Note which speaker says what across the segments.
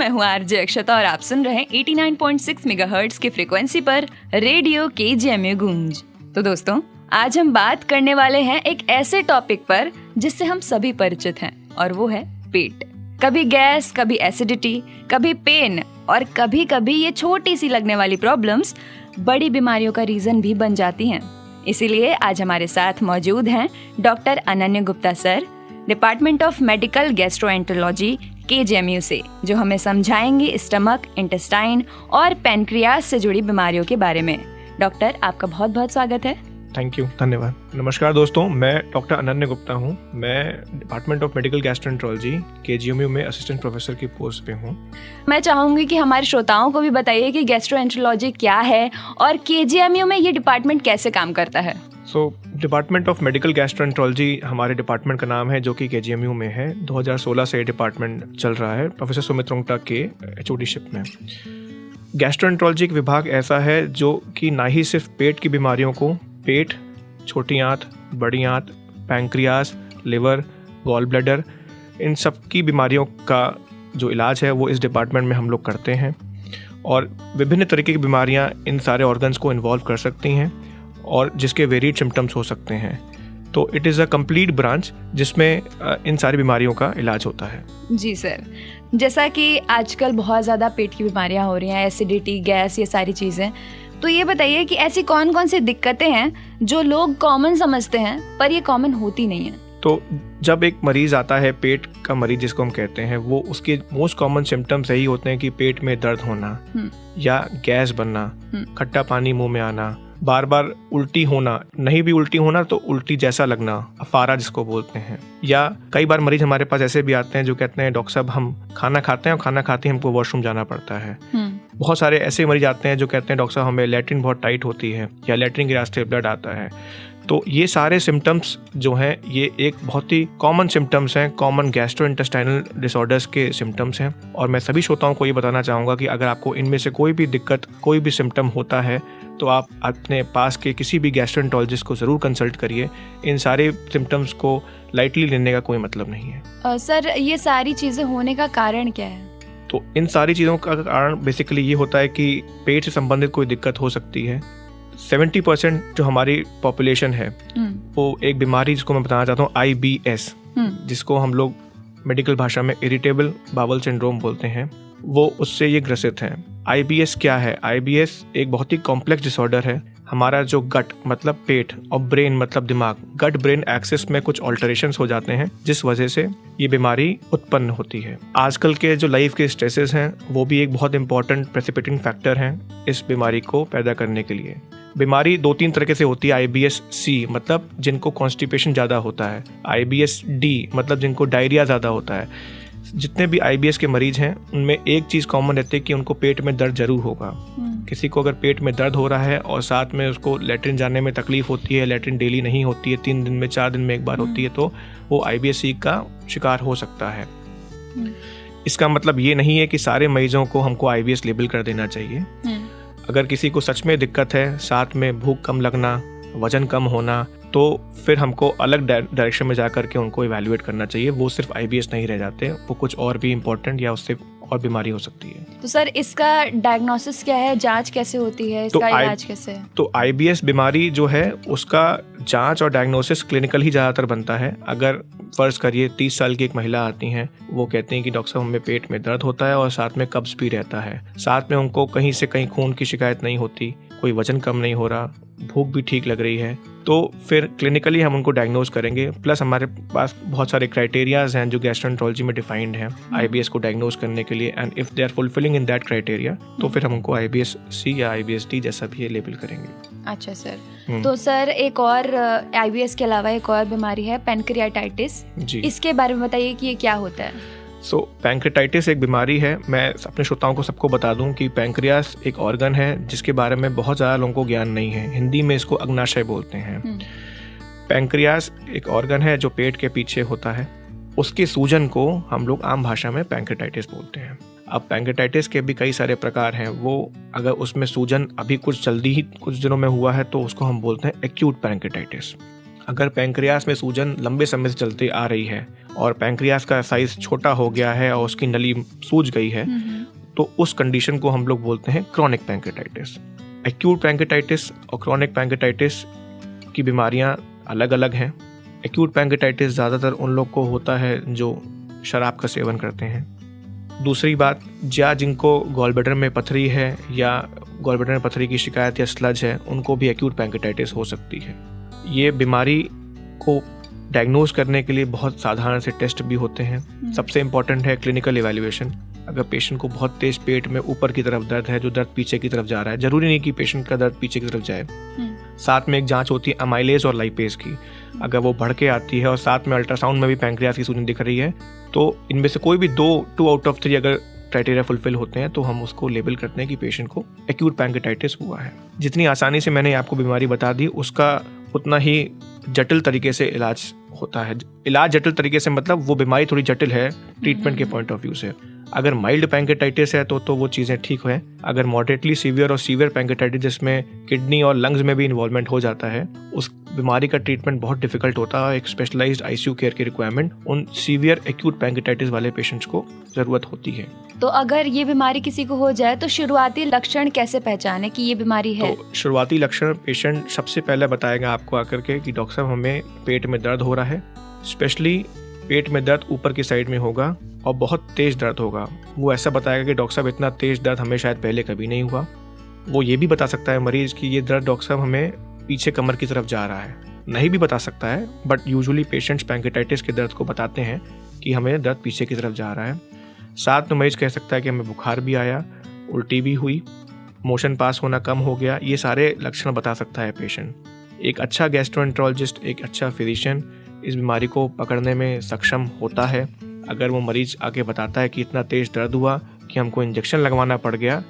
Speaker 1: मैं हूँ आरजे अक्षता और आप सुन रहे हैं 89.6 मेगाहर्ट्ज की फ्रीक्वेंसी पर रेडियो KGMU गूंज। तो दोस्तों, आज हम बात करने वाले हैं एक ऐसे टॉपिक पर जिससे हम सभी परिचित हैं, और वो है पेट। कभी गैस, कभी एसिडिटी, कभी पेन और कभी कभी ये छोटी सी लगने वाली प्रॉब्लम्स बड़ी बीमारियों का रीजन भी बन जाती हैं। इसीलिए आज हमारे साथ मौजूद हैं डॉक्टर अनन्य Gupta sir, department of medical gastroenterology KGMU से, जो हमें समझाएंगे स्टमक, इंटेस्टाइन और पैनक्रियास से जुड़ी बीमारियों के बारे में। डॉक्टर, आपका बहुत बहुत स्वागत है।
Speaker 2: थैंक यू, धन्यवाद। नमस्कार दोस्तों, मैं डॉक्टर अनन्य गुप्ता हूँ। मैं department of medical gastroenterology KGMU में असिस्टेंट प्रोफेसर की पोस्ट पे हूँ।
Speaker 1: मैं चाहूँगी कि हमारे श्रोताओं को भी बताइए कि गैस्ट्रोएंटरोलॉजी क्या है और KGMU में ये डिपार्टमेंट कैसे काम करता है।
Speaker 2: डिपार्टमेंट ऑफ मेडिकल गैस्ट्रोएंटरोलॉजी हमारे डिपार्टमेंट का नाम है, जो कि KGMU में है। 2016 से ये डिपार्टमेंट चल रहा है प्रोफेसर सुमित रोंगटा के HOD-शिप में। गैस्ट्रोएंटरोलॉजी एक विभाग ऐसा है जो कि ना ही सिर्फ पेट की बीमारियों को, पेट, छोटी आंत, बड़ी आंत, पैंक्रियास, लिवर, गॉल ब्लैडर, इन सब की बीमारियों का जो इलाज है वो इस डिपार्टमेंट में हम लोग करते हैं। और विभिन्न तरीके की बीमारियां इन सारे ऑर्गन्स को इन्वॉल्व कर सकती हैं और जिसके वेरिएड सिम्टम्स हो सकते हैं। तो it is a complete branch जिसमें इन सारी बीमारियों का इलाज होता है।
Speaker 1: जी सर, जैसा कि आजकल बहुत ज़्यादा पेट की बीमारियां हो रही हैं, एसिडिटी, गैस, ये सारी चीज़ें, तो ये बताइए कि ऐसी कौन कौन सी दिक्कतें हैं जो लोग कॉमन समझते हैं पर ये कॉमन होती नहीं है।
Speaker 2: तो जब एक मरीज आता है, पेट का मरीज जिसको हम कहते हैं, वो उसके मोस्ट कॉमन सिम्टम्स यही होते हैं कि पेट में दर्द होना या गैस बनना, खट्टा पानी मुंह में आना, बार बार उल्टी होना, नहीं भी उल्टी होना तो उल्टी जैसा लगना, अफारा जिसको बोलते हैं। या कई बार मरीज हमारे पास ऐसे भी आते हैं जो कहते हैं, डॉक्टर साहब हम खाना खाते हैं और खाना खाते ही हमको वॉशरूम जाना पड़ता है। बहुत सारे ऐसे मरीज आते हैं जो कहते हैं, डॉक्टर साहब हमें लैट्रिन बहुत टाइट होती है या लैट्रिन के रास्ते ब्लड आता है। तो ये सारे सिम्टम्स जो हैं, ये एक बहुत ही कॉमन सिम्टम्स हैं, कॉमन गैस्ट्रोइंटेस्टाइनल डिसऑर्डर्स के सिम्टम्स हैं। और मैं सभी श्रोताओं को ये बताना चाहूँगा कि अगर आपको इनमें से कोई भी दिक्कत, कोई भी सिम्टम होता है तो आप अपने पास के किसी भी गैस्ट्रोएंटरोलॉजिस्ट को ज़रूर कंसल्ट करिए। इन सारे सिम्टम्स को लाइटली लेने का कोई मतलब नहीं है।
Speaker 1: सर, ये सारी चीज़ें होने का कारण क्या है?
Speaker 2: तो इन सारी चीज़ों का कारण बेसिकली ये होता है कि पेट से संबंधित कोई दिक्कत हो सकती है। 70% जो हमारी पॉपुलेशन है वो एक बीमारी जिसको मैं बताना चाहता हूँ, IBS, जिसको हम लोग मेडिकल भाषा में इरिटेबल बावल सिंड्रोम बोलते हैं, वो उससे ये ग्रसित हैं। IBS क्या है? IBS एक बहुत ही कॉम्प्लेक्स डिसऑर्डर है। हमारा जो गट मतलब पेट और ब्रेन मतलब दिमाग, गट ब्रेन एक्सिस में कुछ ऑल्टरेशंस हो जाते हैं, जिस वजह से ये बीमारी उत्पन्न होती है। आजकल के जो लाइफ के स्ट्रेसेस हैं वो भी एक बहुत इंपॉर्टेंट प्रेसिपिटेटिंग फैक्टर हैं इस बीमारी को पैदा करने के लिए। बीमारी 2-3 तरीके से होती है। IBS-C मतलब जिनको कॉन्स्टिपेशन ज़्यादा होता है, IBS-D मतलब जिनको डायरिया ज़्यादा होता है। जितने भी IBS के मरीज हैं उनमें एक चीज़ कॉमन रहती है कि उनको पेट में दर्द जरूर होगा। किसी को अगर पेट में दर्द हो रहा है और साथ में उसको लैट्रिन जाने में तकलीफ होती है, लैट्रिन डेली नहीं होती है, 3 दिन में 4 दिन में एक बार होती है, तो वो IBS-C का शिकार हो सकता है। इसका मतलब ये नहीं है कि सारे मरीजों को हमको IBS लेबल कर देना चाहिए। अगर किसी को सच में दिक्कत है, साथ में भूख कम लगना, वजन कम होना, तो फिर हमको अलग डायरेक्शन में जा करके उनको इवैल्यूएट करना चाहिए। वो सिर्फ IBS नहीं रह जाते, वो कुछ और भी इम्पोर्टेंट या उससे और बीमारी हो सकती है।
Speaker 1: तो सर, इसका डायग्नोसिस क्या है, जांच कैसे होती है, इसका इलाज कैसे है?
Speaker 2: तो IBS बीमारी जो है उसका जांच और डायग्नोसिस क्लिनिकल ही ज़्यादातर बनता है। अगर फर्ज करिए 30 साल की एक महिला आती हैं, वो कहती हैं कि डॉक्टर साहब हमें पेट में दर्द होता है और साथ में कब्ज भी रहता है, साथ में उनको कहीं से कहीं खून की शिकायत नहीं होती, कोई वजन कम नहीं हो रहा, भूख भी ठीक लग रही है, तो फिर क्लिनिकली हम उनको डायग्नोज करेंगे। प्लस हमारे पास बहुत सारे क्राइटेरियाज हैं जो गैस्ट्रोएंटरोलॉजी में डिफाइंड हैं IBS को डायग्नोज करने के लिए, and if they are fulfilling in that criteria तो फिर हम उनको IBS-C या IBS-D जैसा भी ये लेबल करेंगे।
Speaker 1: अच्छा सर, तो सर एक और IBS के अलावा एक और बीमारी है पैनक्रियाटाइटिस, इसके बारे में बताइए कि ये क्या होता है।
Speaker 2: पैंक्रेटाइटिस एक बीमारी है। मैं अपने श्रोताओं को सबको बता दूं कि पैंक्रियास एक ऑर्गन है जिसके बारे में बहुत ज़्यादा लोगों को ज्ञान नहीं है। हिंदी में इसको अग्नाशय बोलते हैं। पैंक्रियास एक ऑर्गन है जो पेट के पीछे होता है। उसके सूजन को हम लोग आम भाषा में पैंक्रेटाइटिस बोलते हैं। अब पैंक्रेटाइटिस के भी कई सारे प्रकार हैं। वो अगर उसमें सूजन अभी कुछ जल्दी ही कुछ दिनों में हुआ है तो उसको हम बोलते हैं एक्यूट पैंक्रेटाइटिस। अगर पैंक्रियास में सूजन लंबे समय से चलती आ रही है और पैंक्रियास का साइज छोटा हो गया है और उसकी नली सूज गई है, तो उस कंडीशन को हम लोग बोलते हैं क्रॉनिक पैंक्रेटाइटिस। एक्यूट पैंक्रेटाइटिस और क्रॉनिक पैंक्रेटाइटिस की बीमारियां अलग अलग हैं। एक्यूट पैंक्रेटाइटिस ज़्यादातर उन लोग को होता है जो शराब का सेवन करते हैं। दूसरी बात, या जिनको गॉलब्लैडर में पथरी है या गॉलब्लैडर में पथरी की शिकायत या स्लज है, उनको भी एक्यूट पैंक्रेटाइटिस हो सकती है। ये बीमारी को डायग्नोज करने के लिए बहुत साधारण से टेस्ट भी होते हैं। सबसे इम्पॉर्टेंट है क्लिनिकल इवैल्यूएशन। अगर पेशेंट को बहुत तेज पेट में ऊपर की तरफ दर्द है, जो दर्द पीछे की तरफ जा रहा है, जरूरी नहीं कि पेशेंट का दर्द पीछे की तरफ जाए, साथ में एक जांच होती है अमाइलेज और लाइपेज की। अगर वो बढ़ के आती है और साथ में अल्ट्रासाउंड में भी पैंक्रियास की सूजन दिख रही है, तो इनमें से कोई भी 2 आउट ऑफ 3 अगर क्राइटेरिया फुलफिल होते हैं तो हम उसको लेबल करते हैं कि पेशेंट को एक्यूट पैंक्रेटाइटिस हुआ है। जितनी आसानी से मैंने आपको बीमारी बता दी, उसका उतना ही जटिल तरीके से इलाज होता है। इलाज जटिल तरीके से मतलब वो बीमारी थोड़ी जटिल है ट्रीटमेंट के पॉइंट ऑफ व्यू से। अगर माइल्ड पैंक्रेटाइटिस है तो वो चीज़ें ठीक है। अगर मॉडरेटली सीवियर और सीवियर पैंक्रेटाइटिस जिसमें किडनी और लंग्स में भी इन्वॉल्वमेंट हो जाता है, उस बीमारी का ट्रीटमेंट बहुत डिफिकल्ट होता है। एक स्पेशलाइज्ड आईसीयू केयर की रिक्वायरमेंट उन सीवियर एक्यूट पैंक्रेटाइटिस वाले पेशेंट्स को ज़रूरत होती है।
Speaker 1: तो अगर ये बीमारी किसी को हो जाए तो शुरुआती लक्षण कैसे पहचाने कि ये बीमारी है?
Speaker 2: तो शुरुआती लक्षण पेशेंट सबसे पहले बताएगा आपको आकर के कि डॉक्टर साहब हमें पेट में दर्द हो रहा है, स्पेशली पेट में दर्द ऊपर की साइड में होगा और बहुत तेज़ दर्द होगा। वो ऐसा बताएगा कि डॉक्टर साहब इतना तेज़ दर्द हमें शायद पहले कभी नहीं हुआ। वो ये भी बता सकता है मरीज़ कि ये दर्द डॉक्टर साहब हमें पीछे कमर की तरफ जा रहा है। नहीं भी बता सकता है, बट यूजुअली पेशेंट्स पैंक्रेटाइटिस के दर्द को बताते हैं कि हमें दर्द पीछे की तरफ जा रहा है। साथ में मरीज़ कह सकता है कि हमें बुखार भी आया, उल्टी भी हुई, मोशन पास होना कम हो गया। ये सारे लक्षण बता सकता है पेशेंट। एक अच्छा गैस्ट्रोएंटरोलॉजिस्ट, एक अच्छा फिजिशियन इस बीमारी को पकड़ने में सक्षम होता है। अगर वो मरीज़ आके बताता है कि इतना तेज़ दर्द हुआ कि हमको इंजेक्शन लगवाना पड़ गया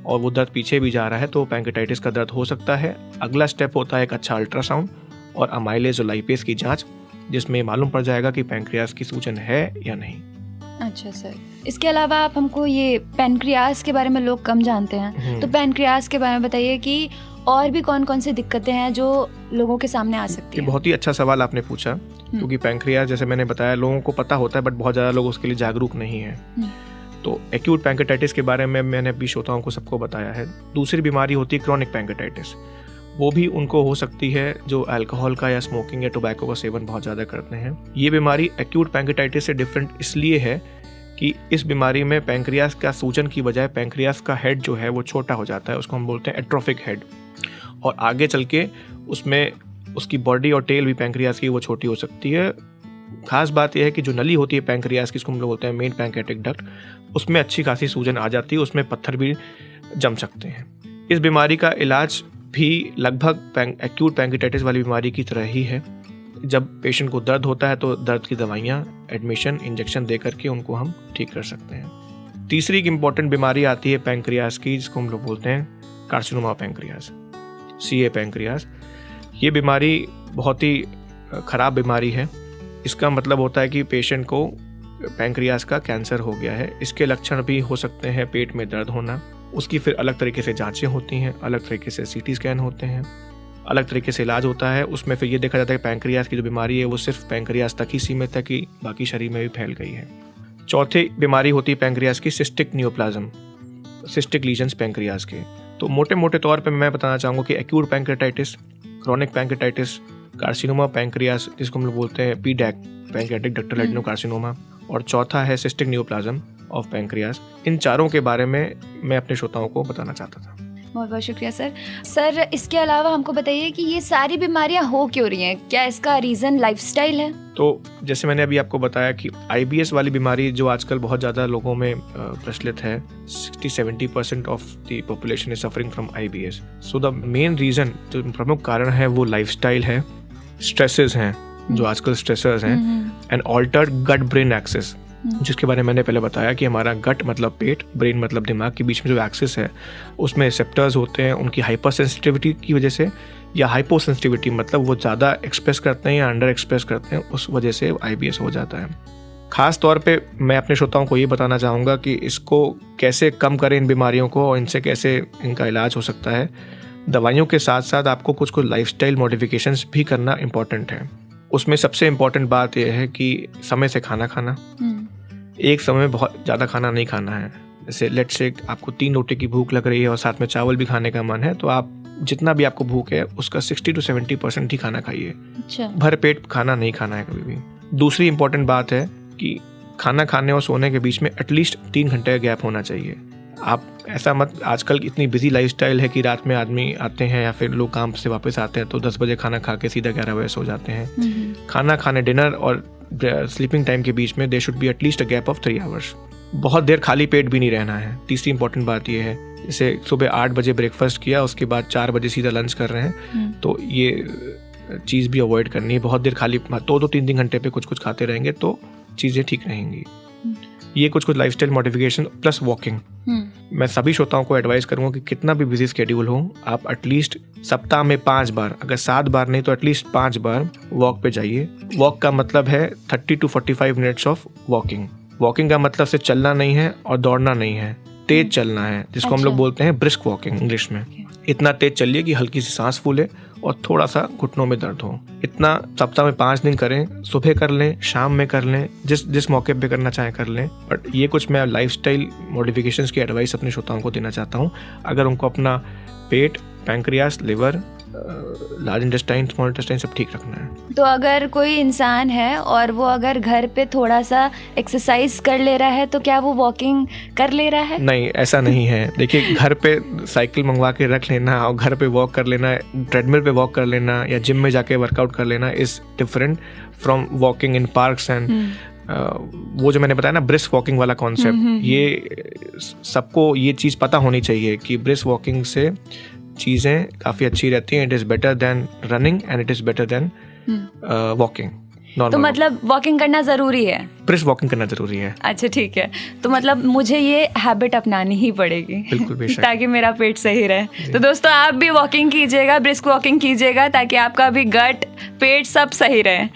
Speaker 2: और वो दर्द पीछे भी जा रहा है, तो पैंक्रेटाइटिस का दर्द हो सकता है। अगला स्टेप होता है एक अच्छा अल्ट्रासाउंड और अमाइलेज और लाइपेज की जांच, जिसमें मालूम पड़ जाएगा कि पैंक्रियास की सूजन है या नहीं।
Speaker 1: अच्छा सर, इसके अलावा आप हमको ये पैंक्रियास के बारे में लोग कम जानते हैं, तो पैंक्रियास के बारे में बताइए कि और भी कौन कौन सी दिक्कतें हैं जो लोगों के सामने आ सकती हैं?
Speaker 2: बहुत ही अच्छा सवाल आपने पूछा, क्योंकि पैंक्रियास जैसे मैंने बताया लोगों को पता होता है, बट बहुत ज़्यादा लोग उसके लिए जागरूक नहीं हैं। तो एक्यूट पैंक्रेटाइटिस के बारे में मैंने अभी श्रोताओं को सबको बताया है। दूसरी बीमारी होती है क्रॉनिक पैंक्रेटाइटिस। वो भी उनको हो सकती है जो अल्कोहल का या स्मोकिंग या टोबैको का सेवन बहुत ज़्यादा करते हैं। ये बीमारी एक्यूट पैंक्रेटाइटिस से डिफरेंट इसलिए है कि इस बीमारी में पैंक्रियास का सूजन की बजाय पैंक्रियास का हेड जो है वो छोटा हो जाता है, उसको हम बोलते हैं एट्रोफिक हेड, और आगे चल के उसमें उसकी बॉडी और टेल भी पैंक्रियास की वो छोटी हो सकती है। खास बात यह है कि जो नली होती है पैंक्रियास की, इसको हम लोग बोलते हैं मेन पैंक्रेटिक डक्ट, उसमें अच्छी खासी सूजन आ जाती है, उसमें पत्थर भी जम सकते हैं। इस बीमारी का इलाज भी लगभग एक्यूट पैंक्रेटाइटिस वाली बीमारी की तरह ही है। जब पेशेंट को दर्द होता है तो दर्द की दवाइयाँ, एडमिशन, इंजेक्शन दे करके उनको हम ठीक कर सकते हैं। तीसरी एक इम्पॉर्टेंट बीमारी आती है पैंक्रियास की, जिसको हम लोग बोलते हैं कार्सिनोमा पैंक्रियास, CA पैंक्रियास। ये बीमारी बहुत ही ख़राब बीमारी है। इसका मतलब होता है कि पेशेंट को पैंक्रियास का कैंसर हो गया है। इसके लक्षण भी हो सकते हैं पेट में दर्द होना, उसकी फिर अलग तरीके से जांचें होती हैं, अलग तरीके से CT स्कैन होते हैं, अलग तरीके से इलाज होता है। उसमें फिर ये देखा जाता है कि पैंक्रियास की जो बीमारी है वो सिर्फ पैंक्रियास तक ही सीमित है कि बाकी शरीर में भी फैल गई है। चौथी बीमारी होती है पैंक्रियास की cystic neoplasm, cystic lesions pancreas के। तो मोटे मोटे तौर पे मैं बताना चाहूँगा कि acute pancreatitis, chronic pancreatitis, carcinoma pancreas जिसको हम लोग बोलते हैं PDAC, पैंक्रेटिक डक्टल एडेनोकार्सिनोमा, और चौथा है सिस्टिक नियोप्लाज्म ऑफ पैंक्रियास। इन चारों के बारे में मैं अपने श्रोताओं को बताना चाहता था।
Speaker 1: बहुत बहुत शुक्रिया सर। सर, इसके अलावा हमको बताइए कि ये सारी बीमारियां हो क्यों रही हैं? क्या इसका रीज़न लाइफस्टाइल है? तो
Speaker 2: जैसे मैंने अभी आपको बताया कि IBS वाली बीमारी जो आजकल बहुत ज़्यादा लोगों में प्रचलित है, 60-70% of the population is suffering from IBS। So the main reason, जो प्रमुख कारण है वो लाइफस्टाइल है, स्ट्रेसेस हैं जो आजकल स्ट्रेसर्स हैं, and altered gut brain axis, जिसके बारे में मैंने पहले बताया कि हमारा गट मतलब पेट, ब्रेन मतलब दिमाग के बीच में जो एक्सिस है उसमें रिसेप्टर्स होते हैं। उनकी हाइपर सेंसिटिविटी की वजह से या हाइपो सेंसिटिविटी मतलब वो ज़्यादा एक्सप्रेस करते हैं या अंडर एक्सप्रेस करते हैं, उस वजह से IBS हो जाता है। ख़ास तौर पे मैं अपने श्रोताओं को ये बताना चाहूँगा कि इसको कैसे कम करें इन बीमारियों को, और इनसे कैसे इनका इलाज हो सकता है। दवाइयों के साथ साथ आपको कुछ लाइफस्टाइल मॉडिफिकेशंस भी करना इम्पॉर्टेंट है। उसमें सबसे इम्पोर्टेंट बात यह है कि समय से खाना खाना, एक समय में बहुत ज़्यादा खाना नहीं खाना है। जैसे लेट्स से आपको 3 रोटी की भूख लग रही है और साथ में चावल भी खाने का मन है, तो आप जितना भी आपको भूख है उसका 60 to 70% ही खाना खाइए।
Speaker 1: अच्छा।
Speaker 2: भर पेट खाना नहीं खाना है कभी भी। दूसरी इम्पोर्टेंट बात है कि खाना खाने और सोने के बीच में एटलीस्ट 3 घंटे का गैप होना चाहिए। आप ऐसा मत, आजकल इतनी बिजी लाइफस्टाइल है कि रात में आदमी आते हैं या फिर लोग काम से वापस आते हैं तो 10 बजे खाना खा के सीधा 11 बजे सो जाते हैं। खाना खाने, डिनर और स्लीपिंग टाइम के बीच में there should be at least a gap of 3 hours. बहुत देर खाली पेट भी नहीं रहना है। तीसरी इंपॉर्टेंट बात यह है, जैसे सुबह 8 बजे ब्रेकफास्ट किया, उसके बाद 4 बजे सीधा लंच कर रहे हैं, तो ये चीज़ भी अवॉइड करनी है। बहुत देर खाली 2-3 घंटे पे कुछ खाते रहेंगे तो चीज़ें ठीक रहेंगी। ये कुछ लाइफस्टाइल मॉडिफिकेशन प्लस वॉकिंग। मैं सभी श्रोताओं को एडवाइस करूंगा कि कितना भी बिजी स्केड्यूल हो, आप एटलीस्ट सप्ताह में 5 बार, अगर 7 बार नहीं तो एटलीस्ट 5 बार वॉक पे जाइए। वॉक का मतलब है 30 to 45 minutes of walking. Walking का मतलब सिर्फ चलना नहीं है और दौड़ना नहीं है, तेज चलना है, जिसको हम लोग बोलते हैं ब्रिस्क वॉकिंग इंग्लिश में। इतना तेज चलिए कि हल्की सी सांस फूले और थोड़ा सा घुटनों में दर्द हो। इतना सप्ताह में 5 दिन करें, सुबह कर लें, शाम में कर लें, जिस मौके पे करना चाहें कर लें। बट ये कुछ मैं लाइफस्टाइल मॉडिफिकेशंस की एडवाइस अपने श्रोताओं को देना चाहता हूँ। अगर उनको अपना पेट, pancreas, liver, large intestine, small intestine सब ठीक रखना है।
Speaker 1: तो अगर कोई इंसान है और वो अगर घर पे थोड़ा सा एक्सरसाइज कर ले रहा है तो क्या वो वॉकिंग कर ले रहा है?
Speaker 2: नहीं, ऐसा नहीं है। देखिए, घर पे साइकिल मंगवा के रख लेना और घर पे वॉक कर लेना, ट्रेडमिल पे वॉक कर लेना या जिम में जाके वर्कआउट कर लेना is different from walking in parks and वो जो मैंने बताया ना ब्रिस्क वॉकिंग वाला कॉन्सेप्ट, ये सबको ये चीज़ पता होनी चाहिए कि ब्रिस्क वॉकिंग से चीज़ें काफ़ी अच्छी रहती हैं। It is better than running and it is better than walking.
Speaker 1: तो मतलब वॉकिंग करना ज़रूरी है,
Speaker 2: ब्रिस्क वॉकिंग करना ज़रूरी है।
Speaker 1: अच्छा, ठीक है। तो मतलब मुझे ये हैबिट अपनानी ही पड़ेगी,
Speaker 2: बिल्कुल बेशक,
Speaker 1: ताकि मेरा पेट सही रहे। तो दोस्तों, आप भी वॉकिंग कीजिएगा, ब्रिस्क वॉकिंग कीजिएगा, ताकि आपका भी गट, पेट सब सही रहे।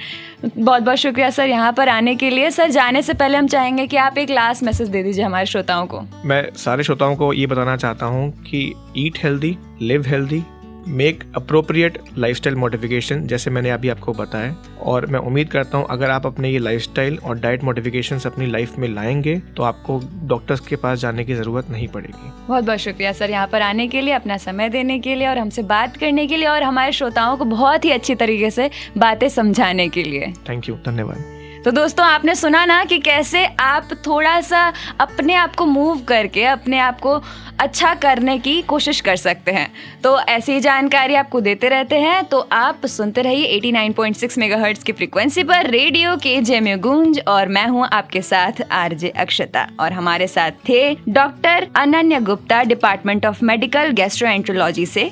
Speaker 1: बहुत बहुत शुक्रिया सर यहाँ पर आने के लिए। सर, जाने से पहले हम चाहेंगे कि आप एक लास्ट मैसेज दे दीजिए हमारे श्रोताओं को।
Speaker 2: मैं सारे श्रोताओं को ये बताना चाहता हूँ कि eat healthy, live healthy, make appropriate lifestyle modification, जैसे मैंने अभी आपको बताया। और मैं उम्मीद करता हूँ अगर आप अपने ये लाइफस्टाइल और डाइट मॉडिफिकेशंस अपनी लाइफ में लाएंगे तो आपको डॉक्टर्स के पास जाने की ज़रूरत नहीं पड़ेगी।
Speaker 1: बहुत बहुत शुक्रिया सर यहाँ पर आने के लिए, अपना समय देने के लिए और हमसे बात करने के लिए और हमारे श्रोताओं को बहुत ही अच्छी तरीके से बातें समझाने के लिए।
Speaker 2: थैंक यू, धन्यवाद।
Speaker 1: तो दोस्तों, आपने सुना ना कि कैसे आप थोड़ा सा अपने आप को मूव करके अपने आप को अच्छा करने की कोशिश कर सकते हैं। तो ऐसी जानकारी आपको देते रहते हैं, तो आप सुनते रहिए 89.6 मेगाहर्ट्ज की फ्रीक्वेंसी पर रेडियो KGMU गूंज। और मैं हूं आपके साथ RJ अक्षता, और हमारे साथ थे doctor Ananya Gupta, department of medical gastroenterology से।